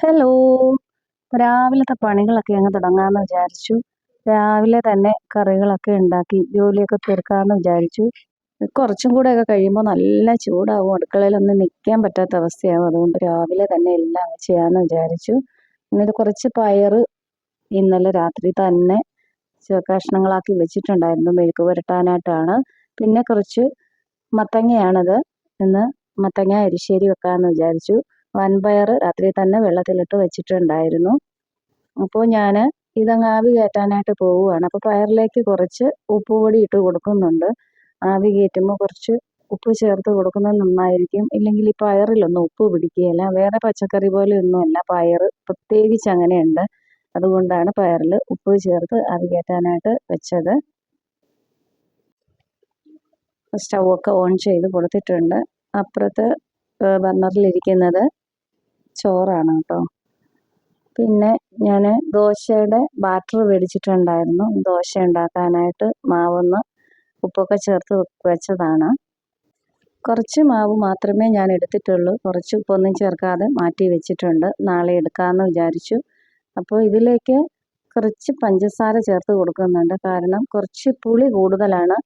Hello. രാവിലത്തെ പണികളൊക്കെ അങ്ങ് തുടങ്ങാമെന്ന് വിചാരിച്ചു. രാവിലെ തന്നെ കറികളൊക്കെ ഉണ്ടാക്കി ജോലിയൊക്കെ തീർക്കാമെന്ന് വിചാരിച്ചു. കുറച്ചും കൂടെയൊക്കെ കഴിയുമ്പോൾ നല്ല ചൂടാവും, അടുക്കളയിലൊന്നും നിൽക്കാൻ പറ്റാത്ത അവസ്ഥയാവും. അതുകൊണ്ട് രാവിലെ തന്നെ എല്ലാം ചെയ്യാമെന്ന് വിചാരിച്ചു. എന്നിട്ട് കുറച്ച് പയറ് ഇന്നലെ രാത്രി തന്നെ കഷ്ണങ്ങളാക്കി വെച്ചിട്ടുണ്ടായിരുന്നു, മെഴുക്ക് പുരട്ടാനായിട്ടാണ്. പിന്നെ കുറച്ച് മത്തങ്ങയാണത്. ഇന്ന് മത്തങ്ങ എരിശ്ശേരി വെക്കാമെന്ന് വിചാരിച്ചു. വൻപയർ രാത്രി തന്നെ വെള്ളത്തിലിട്ട് വെച്ചിട്ടുണ്ടായിരുന്നു. അപ്പോൾ ഞാൻ ഇതങ്ങ് ആവി കയറ്റാനായിട്ട് പോവുകയാണ്. അപ്പോൾ പയറിലേക്ക് കുറച്ച് ഉപ്പ് പൊടി ഇട്ട് കൊടുക്കുന്നുണ്ട്. ആവി കയറ്റുമ്പോൾ കുറച്ച് ഉപ്പ് ചേർത്ത് കൊടുക്കുന്നത് നന്നായിരിക്കും. ഇല്ലെങ്കിൽ ഈ പയറിലൊന്നും ഉപ്പ് പിടിക്കുകയില്ല. വേറെ പച്ചക്കറി പോലെയൊന്നുമല്ല, പയർ പ്രത്യേകിച്ച് അങ്ങനെയുണ്ട്. അതുകൊണ്ടാണ് പയറിൽ ഉപ്പ് ചേർത്ത് ആവി കയറ്റാനായിട്ട് വെച്ചത്. സ്റ്റൗവൊക്കെ ഓൺ ചെയ്ത് കൊടുത്തിട്ടുണ്ട്. അപ്പുറത്ത് ബർണറിലിരിക്കുന്നത് ചോറാണ് കേട്ടോ. പിന്നെ ഞാൻ ദോശയുടെ ബാറ്റർ മേടിച്ചിട്ടുണ്ടായിരുന്നു. ദോശ ഉണ്ടാക്കാനായിട്ട് മാവൊന്ന് ഉപ്പൊക്കെ ചേർത്ത് വെച്ചതാണ്. കുറച്ച് മാവ് മാത്രമേ ഞാൻ എടുത്തിട്ടുള്ളൂ. കുറച്ച് ഉപ്പൊന്നും ചേർക്കാതെ മാറ്റി വെച്ചിട്ടുണ്ട്, നാളെ എടുക്കാമെന്ന് വിചാരിച്ചു. അപ്പോൾ ഇതിലേക്ക് കുറച്ച് പഞ്ചസാര ചേർത്ത് കൊടുക്കുന്നുണ്ട്. കാരണം കുറച്ച് പുളി കൂടുതലാണ്.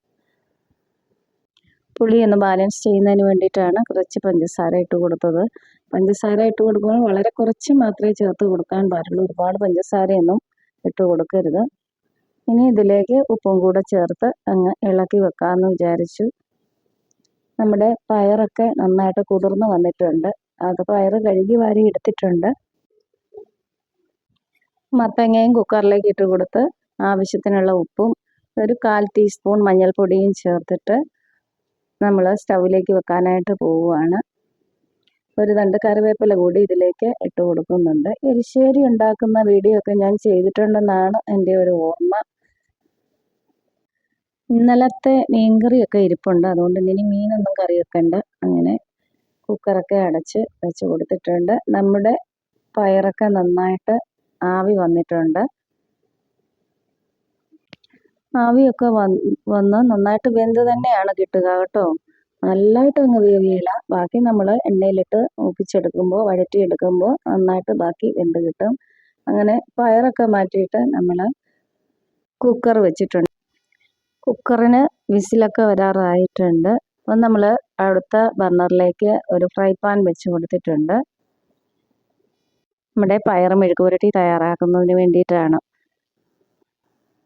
പുളി ഒന്ന് ബാലൻസ് ചെയ്യുന്നതിന് വേണ്ടിയിട്ടാണ് കുറച്ച് പഞ്ചസാര ഇട്ട് കൊടുത്തത്. പഞ്ചസാര ഇട്ട് കൊടുക്കുമ്പോൾ വളരെ കുറച്ച് മാത്രമേ ചേർത്ത് കൊടുക്കാൻ പാടുള്ളൂ. ഒരുപാട് പഞ്ചസാരയൊന്നും ഇട്ട് കൊടുക്കരുത്. ഇനി ഇതിലേക്ക് ഉപ്പും കൂടെ ചേർത്ത് അങ്ങ് ഇളക്കി വെക്കാമെന്ന് വിചാരിച്ചു. നമ്മുടെ പയറൊക്കെ നന്നായിട്ട് കുതിർന്ന് വന്നിട്ടുണ്ട്. അത് പയർ കഴുകി വാരി എടുത്തിട്ടുണ്ട്. മത്തങ്ങയും കുക്കറിലേക്ക് ഇട്ട് കൊടുത്ത് ആവശ്യത്തിനുള്ള ഉപ്പും ഒരു 1/4 ടീസ്പൂൺ മഞ്ഞൾപ്പൊടിയും ചേർത്തിട്ട് നമ്മൾ സ്റ്റൗവിലേക്ക് വെക്കാനായിട്ട് പോവുകയാണ്. ഒരു തണ്ട് കറിവേപ്പില കൂടി ഇതിലേക്ക് ഇട്ട് കൊടുക്കുന്നുണ്ട്. എരിശ്ശേരി ഉണ്ടാക്കുന്ന വീഡിയോ ഒക്കെ ഞാൻ ചെയ്തിട്ടുണ്ടെന്നാണ് എൻ്റെ ഒരു ഓർമ്മ. ഇന്നലത്തെ മീൻകറിയൊക്കെ ഇരിപ്പുണ്ട്, അതുകൊണ്ട് ഇനി മീനൊന്നും കറി വെക്കണ്ട. അങ്ങനെ കുക്കറൊക്കെ അടച്ച് വെച്ച് കൊടുത്തിട്ടുണ്ട്. നമ്മുടെ പയറൊക്കെ നന്നായിട്ട് ആവി വന്നിട്ടുണ്ട്. ആവിയൊക്കെ വന്ന് നന്നായിട്ട് വെന്ത് തന്നെയാണ് കിട്ടുക കേട്ടോ. നല്ലതായിട്ട് അങ്ങ് വേവിയില്ല. ബാക്കി നമ്മൾ എണ്ണയിലിട്ട് മൂപ്പിച്ചെടുക്കുമ്പോൾ, വഴറ്റിയെടുക്കുമ്പോൾ നന്നായിട്ട് ബാക്കി വെന്ത് കിട്ടും. അങ്ങനെ പയറൊക്കെ മാറ്റിയിട്ട് നമ്മൾ കുക്കർ വെച്ചിട്ടുണ്ട്. കുക്കറിന് വിസിലൊക്കെ വരാറായിട്ടുണ്ട്. അപ്പം നമ്മൾ അടുത്ത ബർണറിലേക്ക് ഒരു ഫ്രൈ പാൻ വെച്ച് കൊടുത്തിട്ടുണ്ട്. നമ്മുടെ പയർ മെഴുക്ക് പുരട്ടി തയ്യാറാക്കുന്നതിന് വേണ്ടിയിട്ടാണ്.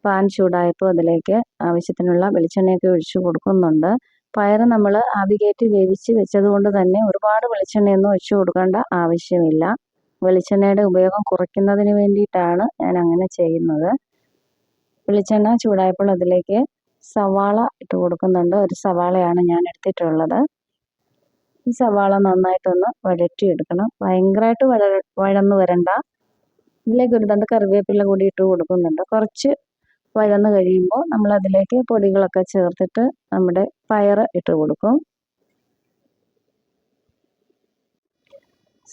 പാൻ ചൂടായപ്പോൾ അതിലേക്ക് ആവശ്യത്തിനുള്ള വെളിച്ചെണ്ണയൊക്കെ ഒഴിച്ചു കൊടുക്കുന്നുണ്ട്. പയർ നമ്മൾ ആവി കയറ്റി വേവിച്ച് വെച്ചത് കൊണ്ട് തന്നെ ഒരുപാട് വെളിച്ചെണ്ണയൊന്നും ഒഴിച്ചു കൊടുക്കേണ്ട ആവശ്യമില്ല. വെളിച്ചെണ്ണയുടെ ഉപയോഗം കുറയ്ക്കുന്നതിന് വേണ്ടിയിട്ടാണ് ഞാൻ അങ്ങനെ ചെയ്യുന്നത്. വെളിച്ചെണ്ണ ചൂടായപ്പോൾ അതിലേക്ക് സവാള ഇട്ട് കൊടുക്കുന്നുണ്ട്. ഒരു സവാളയാണ് ഞാൻ എടുത്തിട്ടുള്ളത്. ഈ സവാള നന്നായിട്ടൊന്ന് വഴറ്റിയെടുക്കണം. ഭയങ്കരമായിട്ട് വഴന്ന് വരണ്ട. ഇതിലേക്ക് ഒരു തണ്ട് കറിവേപ്പില കൂടി ഇട്ട് കൊടുക്കുന്നുണ്ട്. കുറച്ച് വഴന്ന് കഴിയുമ്പോൾ നമ്മൾ അതിലേക്ക് പൊടികളൊക്കെ ചേർത്തിട്ട് നമ്മുടെ പയർ ഇട്ട് കൊടുക്കും.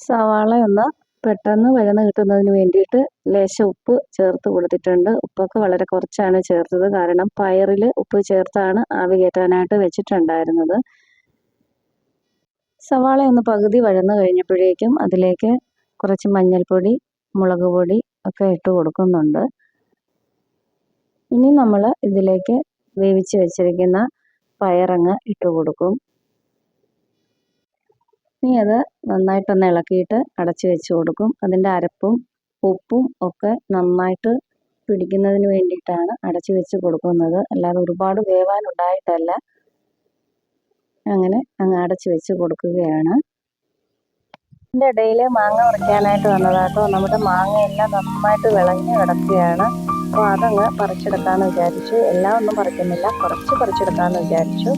സവാള ഒന്ന് പെട്ടെന്ന് വഴന്ന് കിട്ടുന്നതിന് വേണ്ടിയിട്ട് ലേശം ഉപ്പ് ചേർത്ത് കൊടുത്തിട്ടുണ്ട്. ഉപ്പൊക്കെ വളരെ കുറച്ചാണ് ചേർത്തത്, കാരണം പയറിൽ ഉപ്പ് ചേർത്താണ് ആവി കയറ്റാനായിട്ട് വെച്ചിട്ടുണ്ടായിരുന്നത്. സവാള ഒന്ന് പകുതി വഴന്ന് കഴിഞ്ഞപ്പോഴേക്കും അതിലേക്ക് കുറച്ച് മഞ്ഞൾപ്പൊടി, മുളക് പൊടി ഒക്കെ ഇട്ട് കൊടുക്കുന്നുണ്ട്. ഇനി നമ്മൾ ഇതിലേക്ക് വേവിച്ച് വെച്ചിരിക്കുന്ന പയറങ്ങ് ഇട്ട് കൊടുക്കും. ഇനി അത് നന്നായിട്ടൊന്ന് ഇളക്കിയിട്ട് അടച്ച് വെച്ച് കൊടുക്കും. അതിൻ്റെ അരപ്പും ഉപ്പും ഒക്കെ നന്നായിട്ട് പിടിക്കുന്നതിന് വേണ്ടിയിട്ടാണ് അടച്ച് വെച്ച് കൊടുക്കുന്നത്, അല്ലാതെ ഒരുപാട് വേവാനുണ്ടായിട്ടല്ല. അങ്ങനെ അങ്ങ് അടച്ച് വെച്ച് കൊടുക്കുകയാണ്. ഇതിൻ്റെ ഇടയിൽ മാങ്ങ പറിക്കാനായിട്ട് വന്നതാട്ടോ. നമ്മുടെ മാങ്ങയെല്ലാം നന്നായിട്ട് വിളഞ്ഞ് കിടക്കുകയാണ്. അപ്പോൾ അതങ്ങ് പറിച്ചെടുക്കാമെന്ന് വിചാരിച്ചു. എല്ലാം ഒന്നും പറിക്കുന്നില്ല, കുറച്ച് പറിച്ചെടുക്കാമെന്ന് വിചാരിച്ചു.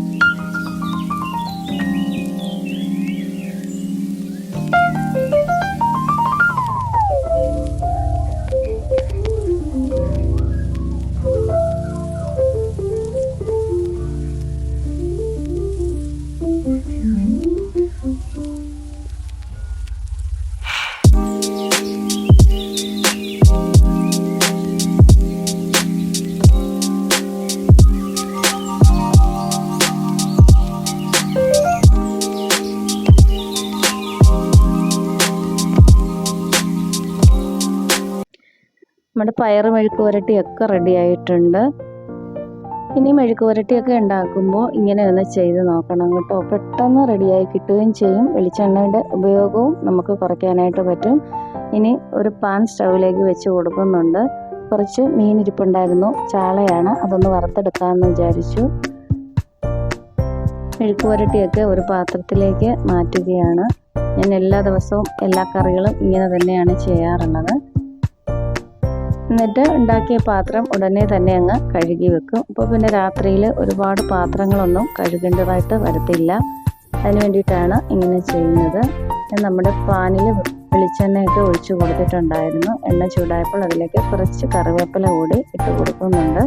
നമ്മുടെ പയർ മെഴുക്ക് പുരട്ടിയൊക്കെ റെഡി ആയിട്ടുണ്ട്. ഇനി മെഴുക്ക് പുരട്ടിയൊക്കെ ഉണ്ടാക്കുമ്പോൾ ഇങ്ങനെ ഒന്ന് ചെയ്ത് നോക്കണം കേട്ടോ. പെട്ടെന്ന് റെഡിയായി കിട്ടുകയും ചെയ്യും. വെളിച്ചെണ്ണയുടെ ഉപയോഗവും നമുക്ക് കുറയ്ക്കാനായിട്ട് പറ്റും. ഇനി ഒരു പാൻ സ്റ്റൗവിലേക്ക് വെച്ച് കൊടുക്കുന്നുണ്ട്. കുറച്ച് മീൻ ഇരിപ്പുണ്ടായിരുന്നു, ചാളയാണ്, അതൊന്ന് വറുത്തെടുക്കാമെന്ന് വിചാരിച്ചു. മെഴുക്ക് പുരട്ടിയൊക്കെ ഒരു പാത്രത്തിലേക്ക് മാറ്റുകയാണ്. ഞാൻ എല്ലാ ദിവസവും എല്ലാ കറികളും ഇങ്ങനെ തന്നെയാണ് ചെയ്യാറുള്ളത്. എന്നിട്ട് ഉണ്ടാക്കിയ പാത്രം ഉടനെ തന്നെ അങ്ങ് കഴുകി വെക്കും. അപ്പോൾ പിന്നെ രാത്രിയിൽ ഒരുപാട് പാത്രങ്ങളൊന്നും കഴുകേണ്ടതായിട്ട് വരത്തില്ല. അതിന് വേണ്ടിയിട്ടാണ് ഇങ്ങനെ ചെയ്യുന്നത്. നമ്മുടെ പാനിൽ വെളിച്ചെണ്ണയൊക്കെ ഒഴിച്ച് കൊടുത്തിട്ടുണ്ടായിരുന്നു. എണ്ണ ചൂടായപ്പോൾ അതിലേക്ക് കുറച്ച് കറിവേപ്പില കൂടി ഇട്ട് കൊടുക്കുന്നുണ്ട്.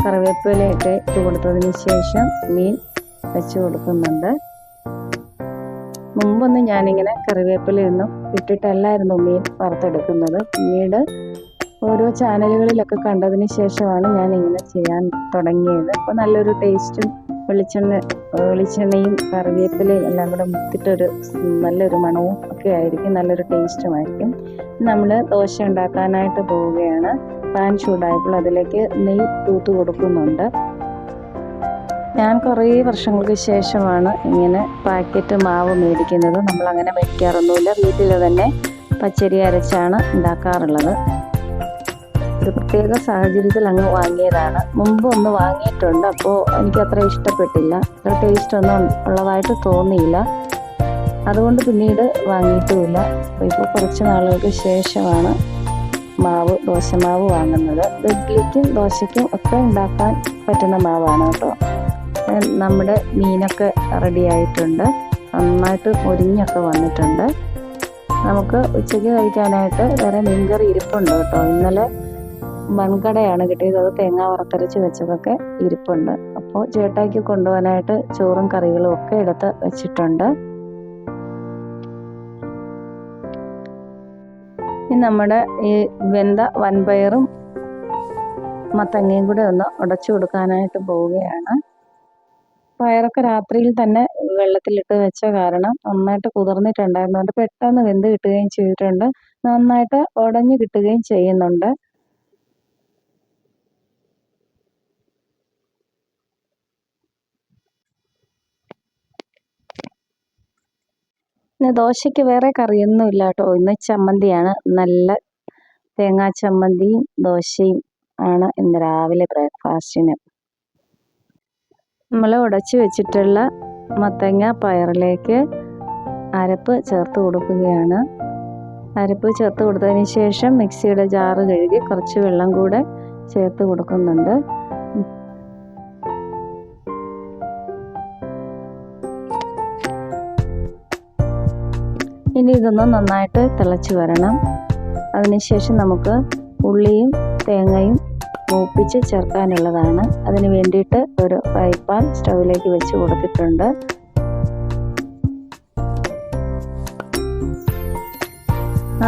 കറിവേപ്പിലയൊക്കെ ഇട്ട് കൊടുത്തതിന് ശേഷം മീൻ വെച്ച് കൊടുക്കുന്നുണ്ട്. മുമ്പൊന്നും ഞാനിങ്ങനെ കറിവേപ്പിലയൊന്നും ഇട്ടിട്ടല്ലായിരുന്നു മീൻ വറുത്തെടുക്കുന്നത്. പിന്നീട് ഓരോ ചാനലുകളിലൊക്കെ കണ്ടതിന് ശേഷമാണ് ഞാൻ ഇങ്ങനെ ചെയ്യാൻ തുടങ്ങിയത്. അപ്പോൾ നല്ലൊരു ടേസ്റ്റും വെളിച്ചെണ്ണയും കറിവേപ്പിലയും എല്ലാം കൂടെ മുത്തിട്ടൊരു നല്ലൊരു മണവും ഒക്കെ ആയിരിക്കും, നല്ലൊരു ടേസ്റ്റുമായിരിക്കും. നമ്മൾ ദോശ ഉണ്ടാക്കാനായിട്ട് പോവുകയാണ്. പാൻ ചൂടായപ്പോൾ അതിലേക്ക് നെയ്യ് തൂത്ത് കൊടുക്കുന്നുണ്ട്. ഞാൻ കുറേ വർഷങ്ങൾക്ക് ശേഷമാണ് ഇങ്ങനെ പാക്കറ്റ് മാവ് മേടിക്കുന്നത്. നമ്മളങ്ങനെ മേടിക്കാറൊന്നുമില്ല, വീട്ടിൽ തന്നെ പച്ചരി അരച്ചാണ് ഉണ്ടാക്കാറുള്ളത്. ഒരു പ്രത്യേക സാഹചര്യത്തിൽ അങ്ങ് വാങ്ങിയതാണ്. മുമ്പ് ഒന്ന് വാങ്ങിയിട്ടുണ്ട്, അപ്പോൾ എനിക്കത്ര ഇഷ്ടപ്പെട്ടില്ല, അത്ര ടേസ്റ്റ് ഒന്നും ഉള്ളതായിട്ട് തോന്നിയില്ല. അതുകൊണ്ട് പിന്നീട് വാങ്ങിയിട്ടുമില്ല. അപ്പോൾ ഇപ്പോൾ കുറച്ച് നാളുകൾക്ക് ശേഷമാണ് ദോശമാവ് വാങ്ങുന്നത്. ഇഡ്ഡലിക്കും ദോശയ്ക്കും ഒക്കെ ഉണ്ടാക്കാൻ പറ്റുന്ന മാവാണ് കേട്ടോ. നമ്മുടെ മീനൊക്കെ റെഡി ആയിട്ടുണ്ട്, നന്നായിട്ട് മുരിഞ്ഞൊക്കെ വന്നിട്ടുണ്ട്. നമുക്ക് ഉച്ചയ്ക്ക് കഴിക്കാനായിട്ട് വേറെ മീൻകറി ഇരിപ്പുണ്ട് കേട്ടോ. ഇന്നലെ മൺകടയാണ് കിട്ടിയത്, അത് തേങ്ങ വറുത്തരച്ച് വെച്ചതൊക്കെ ഇരിപ്പുണ്ട്. അപ്പോൾ ചേട്ടായിക്ക് കൊണ്ടുപോകാനായിട്ട് ചോറും കറികളും ഒക്കെ എടുത്ത് വെച്ചിട്ടുണ്ട്. ഇനി നമ്മുടെ ഈ വെന്ത വൻപയറും മത്തങ്ങയും കൂടെ ഒന്ന് ഉടച്ചു കൊടുക്കാനായിട്ട് പോവുകയാണ്. പയറൊക്കെ രാത്രിയിൽ തന്നെ വെള്ളത്തിലിട്ട് വെച്ച കാരണം നന്നായിട്ട് കുതിർന്നിട്ടുണ്ടായിരുന്നു. അത് പെട്ടെന്ന് വെന്ത് കിട്ടുകയും ചെയ്തിട്ടുണ്ട്, നന്നായിട്ട് ഉടഞ്ഞു കിട്ടുകയും ചെയ്യുന്നുണ്ട്. ഇന്ന് ദോശയ്ക്ക് വേറെ കറിയൊന്നും ഇല്ല കേട്ടോ. ഇന്ന് ചമ്മന്തിയാണ്, നല്ല തേങ്ങാ ചമ്മന്തിയും ദോശയും ആണ് ഇന്ന് രാവിലെ ബ്രേക്ക്ഫാസ്റ്റിന്. നമ്മൾ ഉടച്ചു വെച്ചിട്ടുള്ള മത്തങ്ങ പയറിലേക്ക് അരപ്പ് ചേർത്ത് കൊടുക്കുകയാണ്. അരപ്പ് ചേർത്ത് കൊടുത്തതിന് ശേഷം മിക്സിയുടെ ജാറ് കഴുകി കുറച്ച് വെള്ളം കൂടെ ചേർത്ത് കൊടുക്കുന്നുണ്ട്. ഇനി ഇതൊന്ന് നന്നായിട്ട് തിളച്ച് വരണം. അതിനുശേഷം നമുക്ക് ഉള്ളിയും തേങ്ങയും മൂപ്പിച്ച് ചേർക്കാനുള്ളതാണ്. അതിന് വേണ്ടിയിട്ട് ഒരു ഫ്രൈ പാൻ സ്റ്റൗവിലേക്ക് വെച്ച് കൊടുത്തിട്ടുണ്ട്.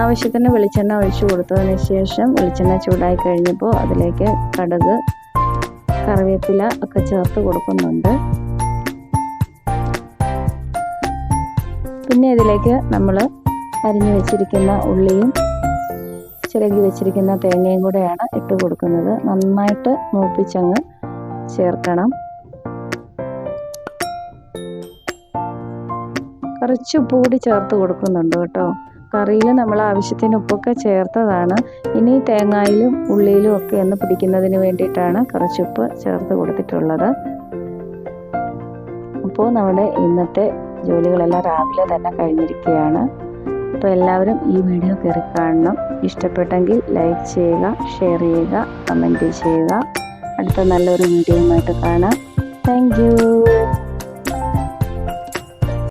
ആവശ്യത്തിന് വെളിച്ചെണ്ണ ഒഴിച്ചു കൊടുത്തതിന് ശേഷം വെളിച്ചെണ്ണ ചൂടായി കഴിഞ്ഞപ്പോൾ അതിലേക്ക് കടുക്, കറിവേപ്പില ഒക്കെ ചേർത്ത് കൊടുക്കുന്നുണ്ട്. പിന്നെ ഇതിലേക്ക് നമ്മൾ അരിഞ്ഞു വെച്ചിരിക്കുന്ന ഉള്ളിയും ചിരകി വെച്ചിരിക്കുന്ന തേങ്ങയും കൂടെയാണ് ഇട്ട് കൊടുക്കുന്നത്. നന്നായിട്ട് മൂപ്പിച്ചങ്ങ് ചേർക്കണം. കുറച്ച് ഉപ്പ് കൂടി ചേർത്ത് കൊടുക്കുന്നുണ്ട് കേട്ടോ. കറിയിൽ നമ്മൾ ആവശ്യത്തിന് ഉപ്പൊക്കെ ചേർത്തതാണ്. ഇനി തേങ്ങയിലും ഉള്ളിയിലും ഒക്കെ ഒന്ന് പിടിക്കുന്നതിന് വേണ്ടിയിട്ടാണ് കുറച്ച് ഉപ്പ് ചേർത്ത് കൊടുത്തിട്ടുള്ളത്. അപ്പോൾ നമ്മുടെ ഇന്നത്തെ ജോലികളെല്ലാം രാവിലെ തന്നെ കഴിഞ്ഞിരിക്കുകയാണ്. അപ്പോൾ എല്ലാവരും ഈ വീഡിയോ കയറി കാണണം. ഇഷ്ടപ്പെട്ടെങ്കിൽ ലൈക്ക് ചെയ്യുക, ഷെയർ ചെയ്യുക, കമൻറ്റ് ചെയ്യുക. അടുത്ത നല്ലൊരു വീഡിയോയുമായിട്ട് കാണാം. Thank you.